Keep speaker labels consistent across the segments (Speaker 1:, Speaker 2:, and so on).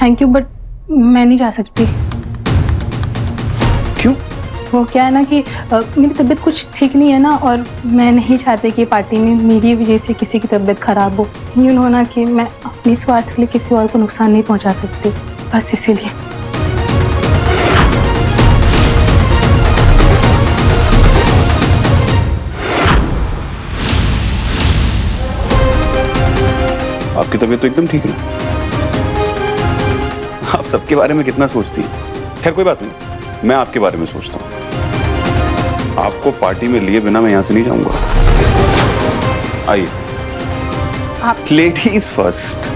Speaker 1: Thank you, but मैं नहीं जा सकती।
Speaker 2: क्यों?
Speaker 1: वो क्या है ना कि मेरी तबीयत कुछ ठीक नहीं है ना, और मैं नहीं चाहती कि पार्टी में मेरी वजह से किसी की तबीयत खराब हो। यूँ हो ना कि मैं अपने स्वार्थ के लिए किसी और को नुकसान नहीं पहुंचा सकती, बस इसीलिए।
Speaker 2: आपकी तबीयत तो एकदम ठीक है। आप सबके बारे में कितना सोचती हैं। खैर कोई बात नहीं, मैं आपके बारे में सोचता हूँ। आपको पार्टी में लिए बिना मैं यहां से नहीं जाऊंगा। आइए,
Speaker 1: आप
Speaker 2: लेडीज फर्स्ट।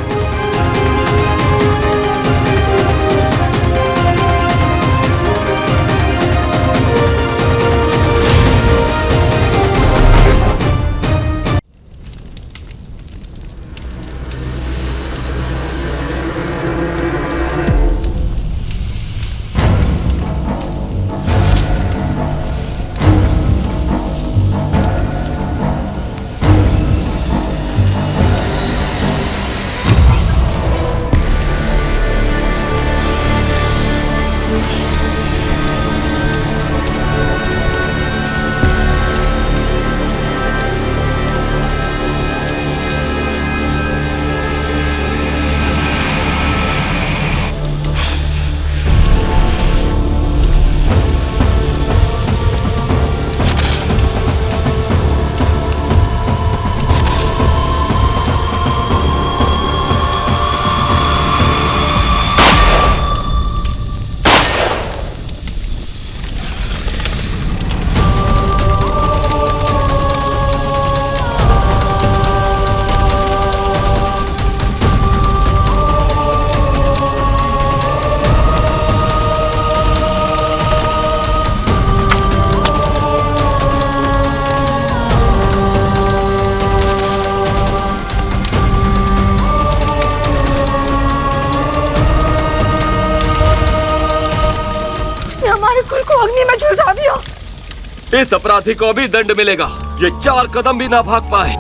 Speaker 3: कुल को अग्नि में झुलसा दिया।
Speaker 4: इस अपराधी को भी दंड मिलेगा। ये 4 कदम भी ना भाग पाए।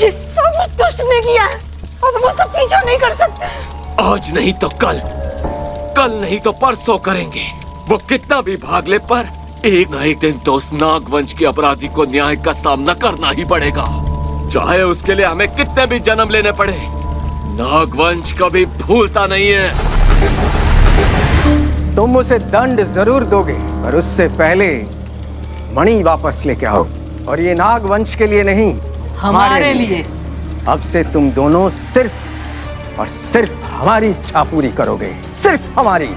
Speaker 3: ये सब उस दुष्ट ने किया है, अब हम उसका पीछा नहीं कर सकते।
Speaker 4: आज नहीं तो कल, कल नहीं तो परसों करेंगे। वो कितना भी भाग ले, पर एक ना एक दिन तो उस नागवंश के अपराधी को न्याय का सामना करना ही पड़ेगा, चाहे उसके लिए हमें कितने भी जन्म लेने पड़े। नागवंश कभी भूलता नहीं है।
Speaker 5: तुम उसे दंड जरूर दोगे, पर उससे पहले मणि वापस लेके आओ। और ये नागवंश के लिए नहीं, हमारे लिए। अब से तुम दोनों सिर्फ और सिर्फ हमारी इच्छा पूरी करोगे, सिर्फ हमारी।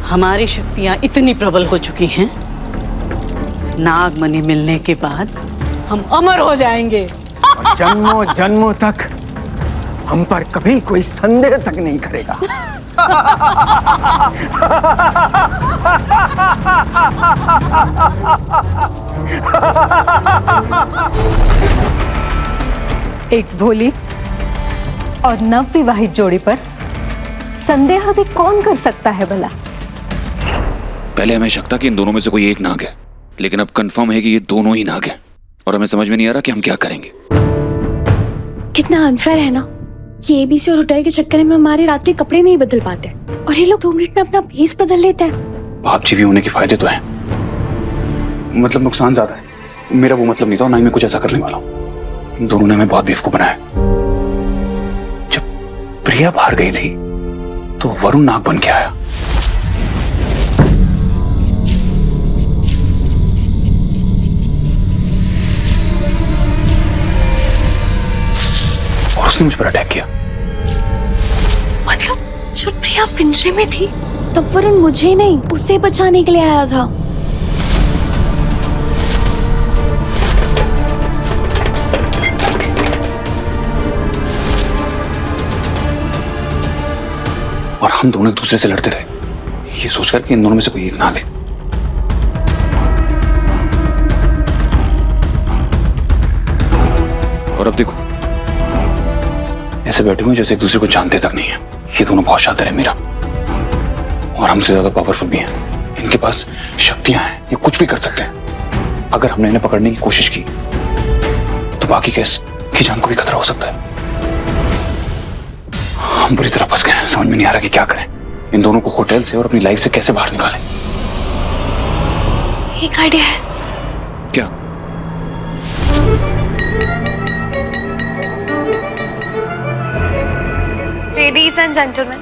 Speaker 6: हमारी शक्तियां इतनी प्रबल हो चुकी हैं, नागमणि मिलने के बाद हम अमर हो जाएंगे।
Speaker 5: और जन्मों जन्मों तक हम पर कभी कोई संदेह तक नहीं करेगा।
Speaker 7: एक भोली और नवविवाहित जोड़ी पर संदेह भी कौन कर सकता है भला?
Speaker 2: पहले हमें शक था कि इन दोनों में से कोई एक नाग है, लेकिन अब कंफर्म है कि ये दोनों ही नाग हैं, और हमें समझ में नहीं आ रहा कि हम क्या करेंगे।
Speaker 8: कितना अनफेयर है ना, ये एबीसी और होटल के चक्कर में हमारे रात के कपड़े नहीं बदल पाते और ये लोग 2 मिनट में अपना भेस बदल लेते हैं।
Speaker 2: आप जीवी होने के फायदे तो हैं, मतलब नुकसान ज्यादा है। मेरा वो मतलब नहीं था, और ना ही मैं कुछ ऐसा करने वाला हूँ। इन दोनों ने हमें बहुत बेवकूफ बनाया। जब प्रिया बाहर गई थी तो वरुण नाग बन के आया, और उसने मुझ पर अटैक किया।
Speaker 8: मतलब जब प्रिया पिंजरे में थी तब वरुण मुझे नहीं, उसे बचाने के लिए आया था।
Speaker 2: और हम दोनों एक दूसरे से लड़ते रहे, ये सोचकर कि इन दोनों में से कोई एक नाग है। और अब देखो, ऐसे बैठे हुए जैसे एक दूसरे को जानते तक नहीं है। ये दोनों बहुत शातिर है मीरा, और हमसे ज्यादा पावरफुल भी हैं। इनके पास शक्तियां हैं, ये कुछ भी कर सकते हैं। अगर हमने इन्हें पकड़ने की कोशिश की तो बाकी केस की जान को भी खतरा हो सकता है। हम बुरी तरह फंस गए हैं, समझ में नहीं आ रहा कि क्या करें। इन दोनों को होटल से और अपनी लाइफ से कैसे बाहर निकालें।
Speaker 8: एक आइडिया है।
Speaker 2: क्या?
Speaker 3: लेडीज एंड जेंटलमैन,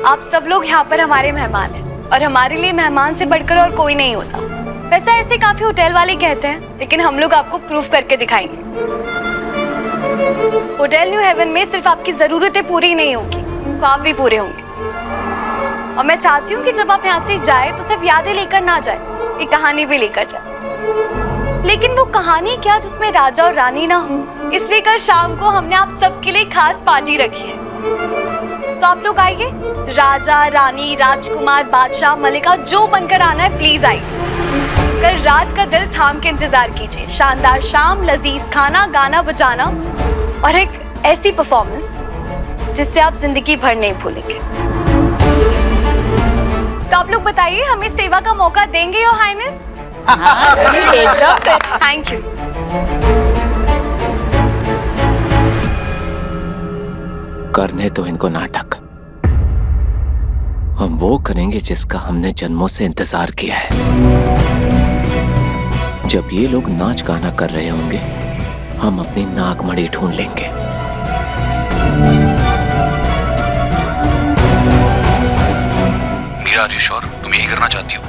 Speaker 3: आप सब लोग यहाँ पर हमारे मेहमान हैं और हमारे लिए मेहमान से बढ़कर और कोई नहीं होता। वैसे ऐसे काफी होटल वाले कहते हैं, लेकिन हम लोग आपको प्रूफ करके दिखाएंगे। होटल न्यू हेवन में सिर्फ आपकी जरूरतें पूरी नहीं होगी, ख्वाब भी पूरे होंगे। और मैं चाहती हूँ कि जब आप यहाँ से जाए तो सिर्फ यादें लेकर ना जाए, एक कहानी भी लेकर जाए। लेकिन वो कहानी क्या जिसमें राजा और रानी ना हो। इसलिए कल शाम को हमने आप सबके लिए खास पार्टी रखी है। तो आप लोग आइए, राजा, रानी, राजकुमार, बादशाह, मलिका, जो बनकर आना है प्लीज आइए। कल रात का दिल थाम के इंतजार कीजिए। शानदार शाम, लजीज खाना, गाना बजाना और एक ऐसी परफॉर्मेंस जिससे आप जिंदगी भर नहीं भूलेंगे। तो आप लोग बताइए, हमें सेवा का मौका देंगे योर हाइनेस? Thank you.
Speaker 4: करने तो इनको नाटक, हम वो करेंगे जिसका हमने जन्मों से इंतजार किया है। जब ये लोग नाच गाना कर रहे होंगे, हम अपनी नागमणि ढूंढ लेंगे।
Speaker 2: मीरा, आर यू श्योर तुम यही करना चाहती हो?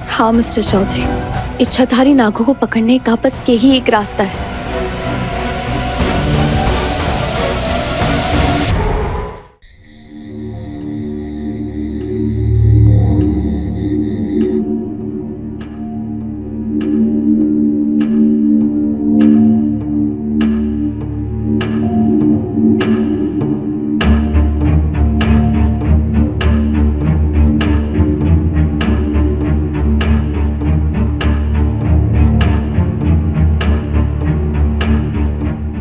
Speaker 8: हाँ मिस्टर चौधरी, इच्छाधारी नागों को पकड़ने का बस यही एक रास्ता है।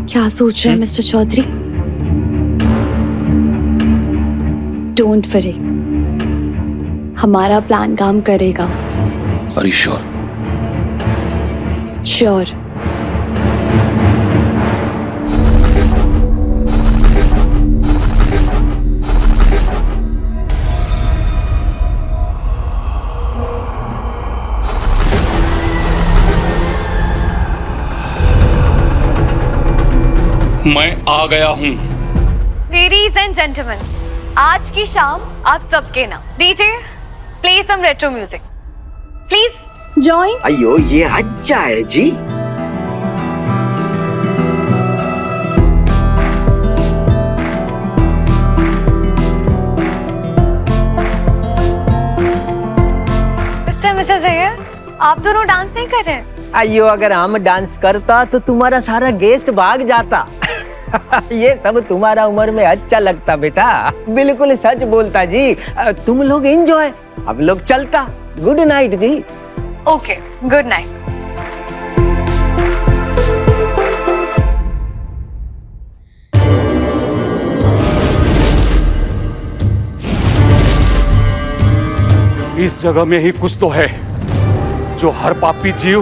Speaker 8: क्या सोच रहे हैं मिस्टर चौधरी? डोंट वरी, हमारा प्लान काम करेगा।
Speaker 2: Are you sure?
Speaker 8: श्योर।
Speaker 2: मैं आ गया हूँ।
Speaker 3: लेडीज एंड जेंटलमैन, आज की शाम आप सबके नाम। DJ play some retro music please.
Speaker 8: Join.
Speaker 9: अयो ये अच्छा है जी।
Speaker 3: मिस्टर मिसेस अय्यर, आप दोनों डांस नहीं कर रहे हैं?
Speaker 9: अयो अगर हम डांस करता तो तुम्हारा सारा गेस्ट भाग जाता। ये सब तुम्हारा उम्र में अच्छा लगता बेटा, बिल्कुल सच बोलता जी। तुम लोग एंजॉय, अब लोग चलता। गुड नाइट जी।
Speaker 3: Okay, good night.
Speaker 10: इस जगह में ही कुछ तो है जो हर पापी जीव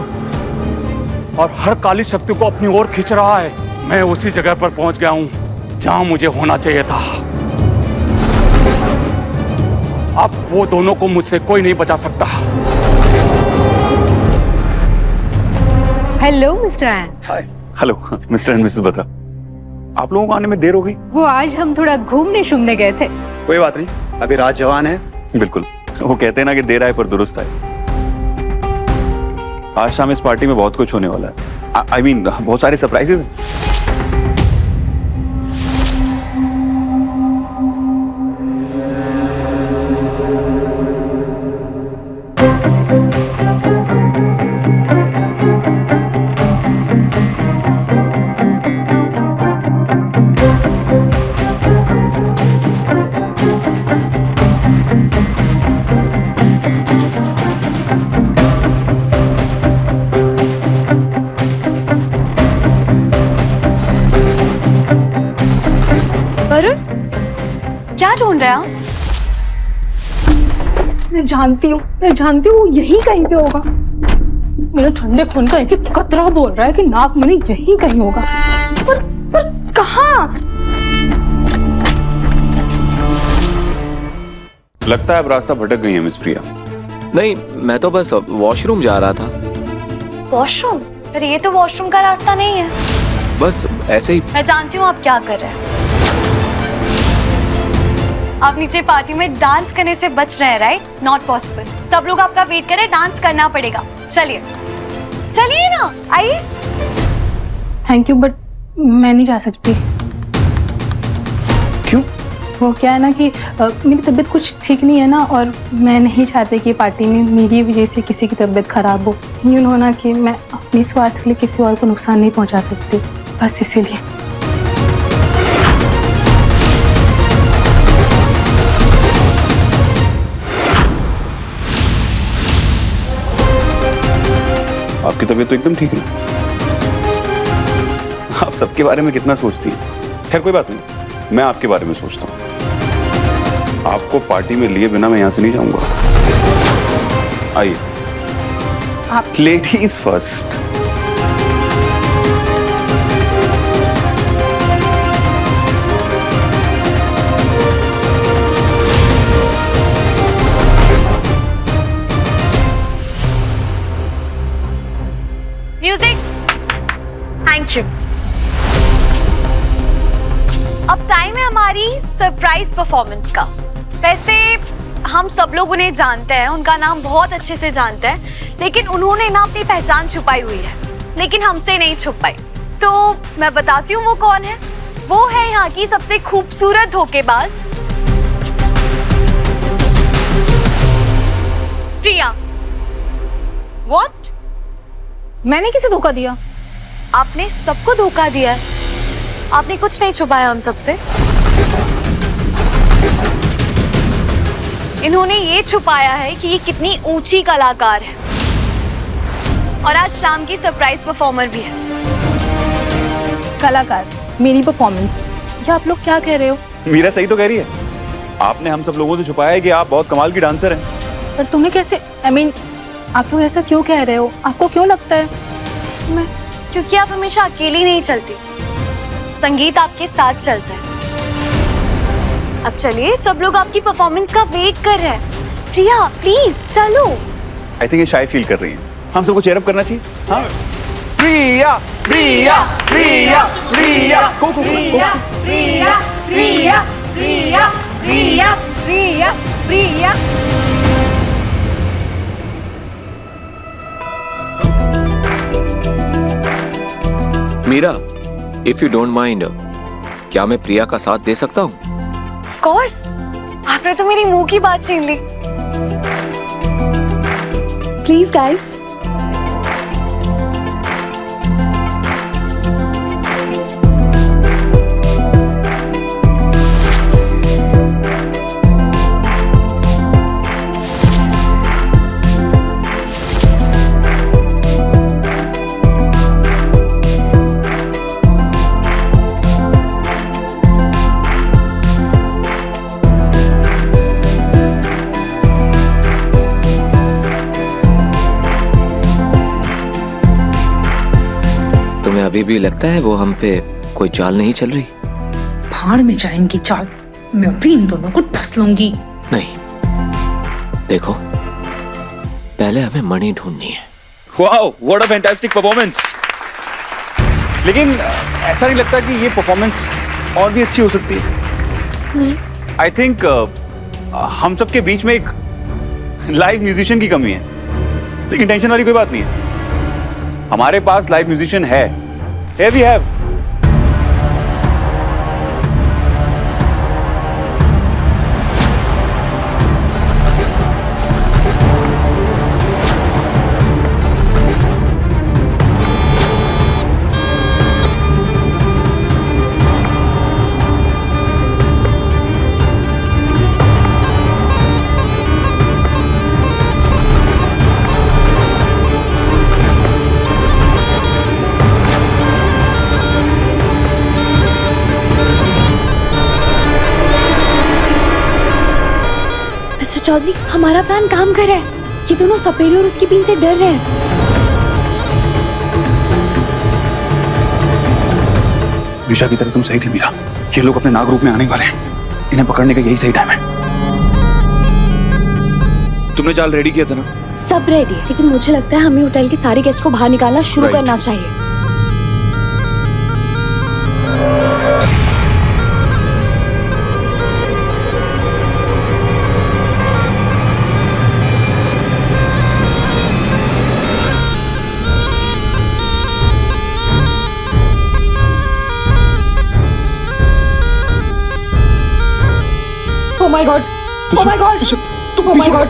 Speaker 10: और हर काली शक्ति को अपनी ओर खींच रहा है। मैं उसी जगह पर पहुंच गया हूं जहां मुझे होना चाहिए था। अब वो दोनों को मुझसे कोई नहीं बचा सकता।
Speaker 7: Hello Mr N.
Speaker 2: Hi. Hello Mr and Mrs Batra, आप लोगों को आने में देर हो गई?
Speaker 7: वो आज हम थोड़ा घूमने शूमने गए थे।
Speaker 2: कोई बात नहीं, अभी रात जवान है। बिल्कुल, वो कहते हैं ना कि देर आए पर दुरुस्त आए। आज शाम इस पार्टी में बहुत कुछ होने वाला है। आई मीन बहुत सारे सरप्राइजेज हैं।
Speaker 3: रहे हैं आप?
Speaker 1: मैं जानती हूँ वो यहीं कहीं पे होगा। मेरे ठंडे खून का एक एक कतरा बोल रहा है कि नागमणि यहीं कहीं होगा, पर कहाँ?
Speaker 2: लगता है अब रास्ता भटक गई है मिस प्रिया।
Speaker 4: नहीं, मैं तो बस वॉशरूम जा रहा था।
Speaker 3: वॉशरूम? फिर ये तो वॉशरूम का रास्ता नहीं है।
Speaker 4: बस ऐसे ही।
Speaker 3: मैं जानती हूँ आप क्या कर रहे हैं। आप नीचे पार्टी में डांस करने से बच रहे हैं, राइट? Not possible. सब लोग आपका वेट करें, डांस करना पड़ेगा। चलिए चलिए ना, आइए।
Speaker 1: थैंक यू, बट मैं नहीं जा सकती।
Speaker 2: क्यों?
Speaker 1: वो क्या है ना कि मेरी तबीयत कुछ ठीक नहीं है ना, और मैं नहीं चाहती कि पार्टी में मेरी वजह से किसी की तबीयत खराब हो। यूँ ना होना कि मैं अपने स्वार्थ के लिए किसी और को नुकसान नहीं पहुंचा सकती, बस इसीलिए।
Speaker 2: आपकी तबीयत तो एकदम ठीक है। आप सबके बारे में कितना सोचती हैं। खैर कोई बात नहीं, मैं आपके बारे में सोचता हूँ। आपको पार्टी में लिए बिना मैं यहां से नहीं जाऊंगा। आइए,
Speaker 1: आप
Speaker 2: ladies first.
Speaker 3: Music, thank you. अब टाइम है हमारी सरप्राइज परफॉर्मेंस का। वैसे हम सब लोग उन्हें जानते हैं, उनका नाम बहुत अच्छे से जानते हैं, लेकिन उन्होंने ना अपनी पहचान छुपाई हुई है, लेकिन हमसे नहीं छुप पाई। तो मैं बताती हूँ वो कौन है। वो है यहाँ की सबसे खूबसूरत धोखेबाज प्रिया। What?
Speaker 1: मैंने किसे धोखा दिया?
Speaker 3: आपने सबको धोखा दिया है। आपने कुछ नहीं छुपाया हम सबसे। इन्होंने ये छुपाया है कि ये कितनी ऊंची कलाकार है, और आज शाम की सरप्राइज परफॉर्मर भी है।
Speaker 1: कलाकार? मेरी परफॉर्मेंस? ये आप लोग क्या कह रहे हो?
Speaker 2: मीरा सही तो कह रही है। आपने हम सब लोगों से छुपाया है कि आप बहुत कमाल की डांसर हैं।
Speaker 1: पर तुम्हें कैसे, आप लोग ऐसा क्यों कह रहे हो? आपको क्यों लगता है मैं?
Speaker 3: क्योंकि आप हमेशा अकेली नहीं चलती, संगीत आपके साथ चलता है। अब चलिए, सब लोग आपकी परफॉर्मेंस का वेट कर रहे हैं। प्रिया प्लीज चलो।
Speaker 2: आई थिंक ये शाय फील कर रही है। हम सबको चेयर अप करना चाहिए। हाँ, Priya Priya Priya Priya go
Speaker 1: Priya Priya Priya Priya Priya Priya Priya.
Speaker 4: Meera, if you don't mind, क्या मैं प्रिया का साथ दे सकता हूँ?
Speaker 3: Of course, आपने तो मेरी मुंह की बात छीन ली।
Speaker 8: Please guys.
Speaker 4: अभी भी लगता है वो हम पे कोई चाल नहीं चल रही?
Speaker 11: भाड़ में जाएंगी चाल, मैं भी इन दोनों को डस लूंगी।
Speaker 4: नहीं, देखो, पहले हमें मणि ढूंढनी है।
Speaker 2: Wow, what a fantastic performance. लेकिन ऐसा नहीं लगता कि ये परफॉर्मेंस और भी अच्छी हो सकती है? आई थिंक हम सबके बीच में एक लाइव म्यूजिशियन की कमी है, लेकिन टेंशन वाली कोई बात नहीं है। हमारे पास लाइव म्यूजिशियन है। Here we have.
Speaker 8: चौधरी, हमारा प्लान काम कर रहा है। ये दोनों सपेरे और उसकी बीन से डर रहे हैं।
Speaker 2: दिशा की तरह तुम सही थी मीरा। ये लोग अपने नाग रूप में आने वाले हैं। इन्हें पकड़ने का यही सही टाइम है। तुमने जाल रेडी किया था ना?
Speaker 8: सब रेडी है, लेकिन मुझे लगता है हमें होटल के सारे गेस्ट को बाहर निकालना शुरू करना चाहिए।
Speaker 11: Oh my God! Oh my God! Oh my God!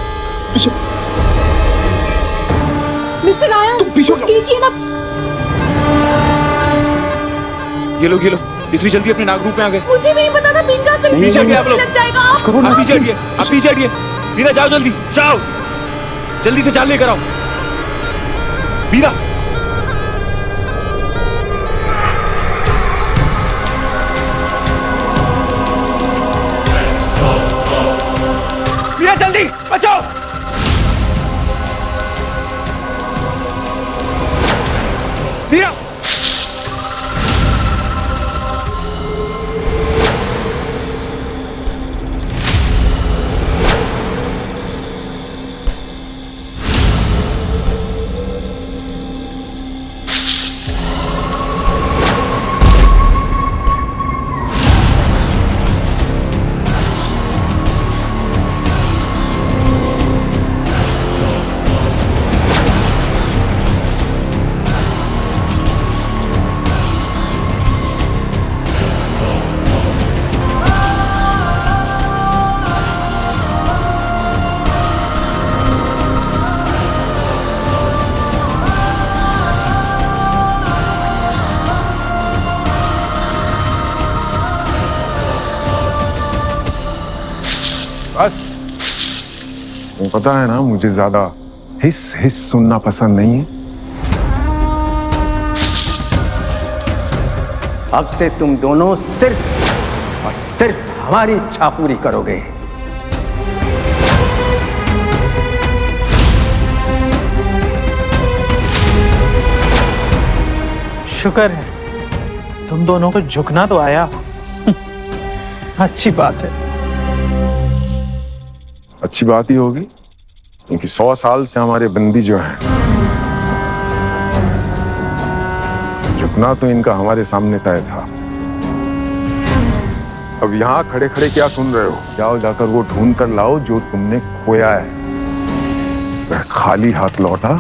Speaker 8: Mister Nair, कुछ कीजिए ना।
Speaker 2: ये लो इतनी जल्दी अपने नाग रूप में आ गए।
Speaker 8: मुझे भी नहीं पता था बीन का असर
Speaker 2: नहीं,
Speaker 8: पीछे
Speaker 2: नहीं, आप लोग।
Speaker 8: लग जाएगा।
Speaker 2: आप पीछे हटिए। मीरा जाओ जल्दी, जाओ जल्दी से जाल लेकर आओ। मीरा जल्दी बचाओ। मीरा
Speaker 12: बस पता है ना, मुझे ज्यादा हिस सुनना पसंद नहीं है।
Speaker 5: अब से तुम दोनों सिर्फ और सिर्फ हमारी इच्छा पूरी करोगे।
Speaker 13: शुक्र है तुम दोनों को झुकना तो आया। अच्छी बात है।
Speaker 12: अच्छी बात ही होगी, क्योंकि 100 साल से हमारे बंदी जो हैं, झुकना तो इनका हमारे सामने तय था। अब यहाँ खड़े खड़े क्या सुन रहे हो? जाओ जाकर वो ढूंढ कर लाओ जो तुमने खोया है। वह खाली हाथ लौटा,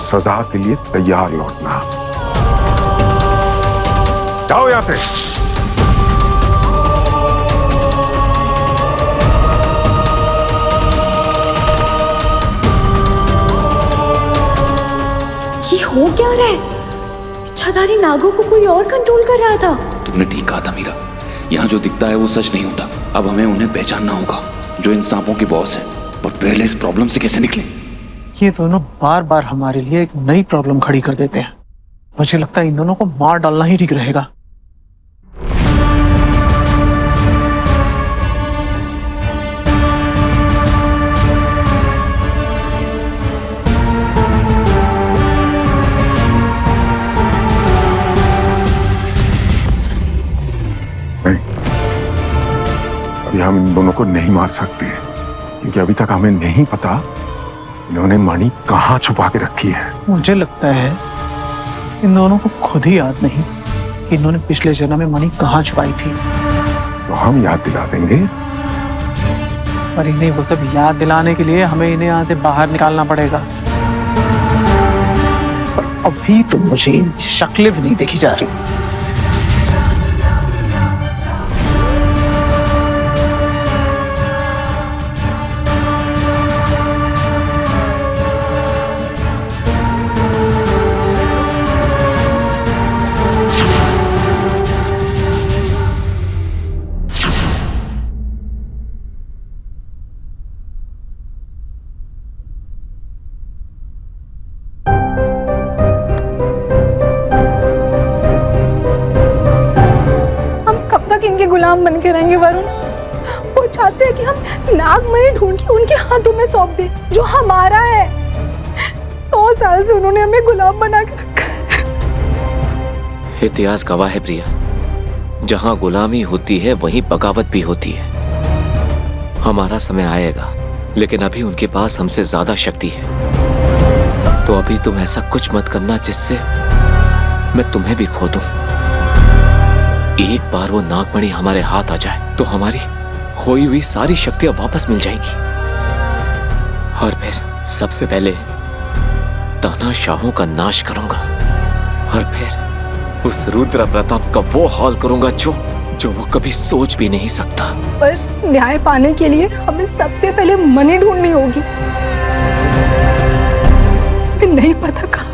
Speaker 12: सजा के लिए तैयार लौटना। जाओ यहां से।
Speaker 8: ये हो क्या रहा है? इच्छाधारी नागों को कोई और कंट्रोल कर रहा था।
Speaker 2: तुमने ठीक कहा था मीरा, यहाँ जो दिखता है वो सच नहीं होता। अब हमें उन्हें पहचानना होगा जो इन सांपों की बॉस है, और पहले इस प्रॉब्लम से कैसे निकले।
Speaker 13: ये दोनों बार बार हमारे लिए एक नई प्रॉब्लम खड़ी कर देते हैं। मुझे लगता है इन दोनों को मार डालना ही ठीक रहेगा।
Speaker 12: अभी हम इन दोनों को नहीं मार सकते, क्योंकि अभी तक हमें नहीं पता इन्होंने मणि कहाँ छुपा के रखी है।
Speaker 13: मुझे लगता है इन दोनों को खुद ही याद नहीं कि इन्होंने पिछले जन्म में मणि कहाँ छुपाई थी।
Speaker 12: तो हम याद दिला देंगे।
Speaker 13: पर इन्हें वो सब याद दिलाने के लिए हमें इन्हें यहाँ से बाहर निकालना पड़ेगा। पर अभी तो मुझे शक्लें भी नहीं देखी जा रही।
Speaker 1: इनके गुलाम बन के रहेंगे वरुण? वो चाहते हैं कि हम नागमणि ढूंढ के उनके हाथों में सौंप दें, जो हमारा है। 100 साल से उन्होंने हमें गुलाम बना के रखा है।
Speaker 4: इतिहास गवाह है प्रिया, जहां गुलामी होती है वहीं बगावत भी होती है। हमारा समय आएगा, लेकिन अभी उनके पास हमसे ज्यादा शक्ति है। तो अभी तुम ऐसा कुछ मत करना जिससे मैं तुम्हें भी खो दूं। एक बार वो नागमणि हमारे हाथ आ जाए तो हमारी खोई हुई सारी शक्तियां वापस मिल जाएंगी, और फिर सबसे पहले तानाशाहों का नाश करूंगा, और फिर उस रुद्र प्रताप का वो हाल करूंगा जो वो कभी सोच भी नहीं सकता।
Speaker 1: पर न्याय पाने के लिए हमें सबसे पहले मणि ढूंढनी होगी। नहीं पता कहाँ